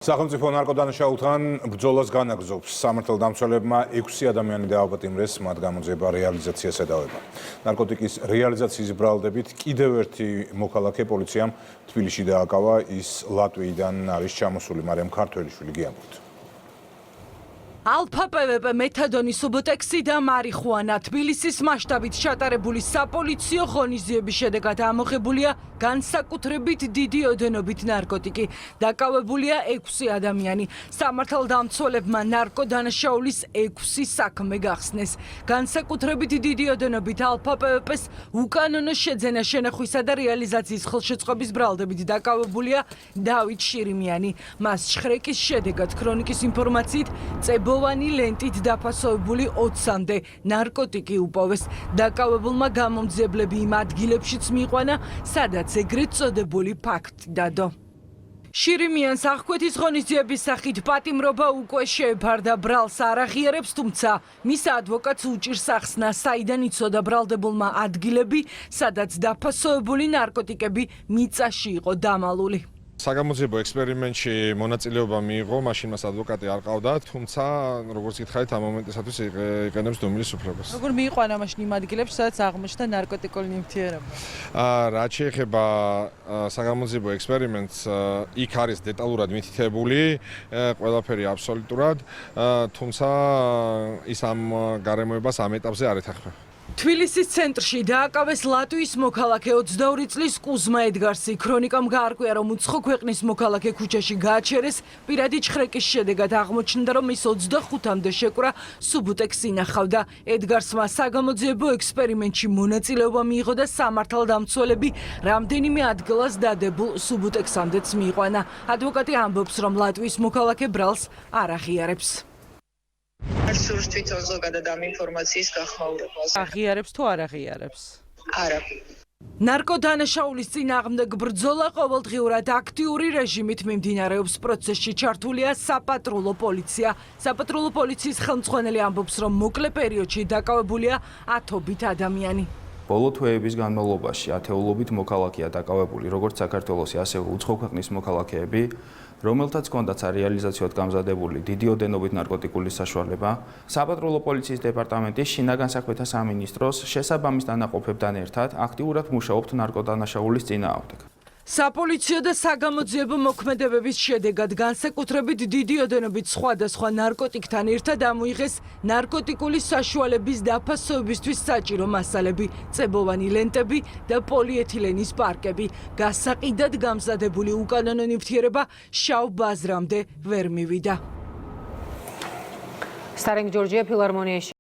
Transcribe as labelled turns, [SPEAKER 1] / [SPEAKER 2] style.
[SPEAKER 1] სახელმწიფო ნარკოდანაშაულთან ბრძოლას განაგრძობს. სამართალდამცველებმა 6 ადამიანი დააპატიმრეს, მათ გამოძიება რეალიზაციას ედავება. ნარკოტიკის რეალიზაციის ბრალდებით კიდევ ერთი მოქალაქე პოლიციამ თბილისში დააკავა, ის ლატვიიდან არის ჩამოსული, მაგრამ ქართველიშვილი გიამბობთ.
[SPEAKER 2] ალფა პვპ, მეთადონი, სუბოტექსი და მარიხუანა თბილისის მასშტაბით ჩატარებული საპოლიციო ღონისძიების შედეგად ამოღებულია განსაკუთრებით დიდი ოდენობით ნარკოტიკი. დაკავებულია 6 ადამიანი. სამართალდამცველებმა ნარკოდანაშაულის 6 საქმე გახსნეს. განსაკუთრებით დიდი ოდენობით ალფა პვპ-ს უკანონო შეძენა, შენახვისა და რეალიზაციის ხელშეწყობის ბრალდებით დაკავებულია დავით შირიმიანი. მას შხრეკის შედეგად ქრონიკის ინფორმაციით წებოვანი ლენტით დაფასოვებული 20-მდე ნარკოტიკი უპოვეს. დაკავებულმა გამომძიებლები იმ ადგილებშიც მიიყვანა, სადაც ეგრეთ წოდებული ფაქტი დადო. შირიმიანს აღკვეთის ღონისძიების სახით პატიმრობა უკვე შეეფარდა, ბრალს არ აღიარებს, თუმცა მის ადვოკატს უჭირს ახსნა, საიდან იცოდა ბრალდებულმა ადგილები, სადაც დაფასოვებული ნარკოტიკები მიწაში იყო დამალული.
[SPEAKER 3] საგამოძიებო ექსპერიმენტში მონაწილეობა მიიღო, მაშინ მას ადვოკატი არ ყავდა, თუმცა როგორც გითხარით, ამ მომენტისათვის იყენებს დუმილის უფლებას.
[SPEAKER 2] როგორ მიიყვანა მაშინ იმ ადგილებში, სადაც აღმოჩნდა ნარკოტიკული ნივთიერება?
[SPEAKER 3] რაც შეეხება საგამოძიებო ექსპერიმენტს, იქ არის დეტალურად მითითებული ყველაფერი აბსოლუტურად, თუმცა ის ამ გარემოებას ამ ეტაპზე არ ეთანხმება.
[SPEAKER 2] თბილისის ცენტრში დააკავეს ლატვიის მოქალაქე 22 წლის კუზმა ედგარსი. ქრონიკამ გაარკვია, რომ უცხო ქვეყნის მოქალაქე ქუჩაში გააჩერეს. პირადი ჩხრეკის შედეგად აღმოჩნდა, რომ ის 25-მდე შეკვრა სუბუტექსს ინახავდა. ედგარსმა საგამოძიებო ექსპერიმენტში მონაწილეობა მიიღო და სამართალდამცველები რამდენიმე ადგილას დადებულ სუბუტექსამდეც მიიყვანა. ადვოკატი ამბობს, რომ ლატვიის მოქალაქე ბრალს არ აღიარებს.
[SPEAKER 4] სურს თვითონ ზოგადად ამ ინფორმაციის გახმაურებას.
[SPEAKER 2] აღიარებს თუ არ აღიარებს?
[SPEAKER 4] არა.
[SPEAKER 2] ნარკოდანაშაულის წინააღმდეგ ბრძოლა ყოველდღიურად აქტიური რეჟიმით მიმდინარეობს. პროცესში ჩართულია საპატრულო პოლიცია. საპატრულო პოლიციის ხელმძღვანელი ამბობს, რომ მოკლე პერიოდში დაკავებულია 10-ობით ადამიანი.
[SPEAKER 5] ბოლო თვეების განმავლობაში ათეულობით მოქალაქეა დაკავებული, როგორც საქართველოსი, ასევე უცხო ქვეყნის მოქალაქეები, რომელთაც ჰქონდათ რეალიზაციად გამზადებული დიდი ოდენობით ნარკოტიკული საშუალება. საპატრულო პოლიციის დეპარტამენტის შინაგან საქმეთა სამინისტროს შესაბამის დანაყოფებთან ერთად აქტიურად მუშაობთ ნარკოდანაშაულის წინააღმდეგ.
[SPEAKER 2] საპოლიციო და საგამოძიებო მოქმედებების შედეგად განსაკუთრებით დიდი ოდენობით სხვადასხვა ნარკოტიკთან ერთად ამოიღეს ნარკოტიკული საშუალების დაფასოებისთვის საჭირო მასალები, წებოვანი ლენტები და პოლიეთილენის პარკები. გასაყიდად გამზადებული უკანონო ნივთიერება შავ ბაზრამდე ვერ მივიდა.
[SPEAKER 6] სტარინგ ჯორჯია ფილარმონიაში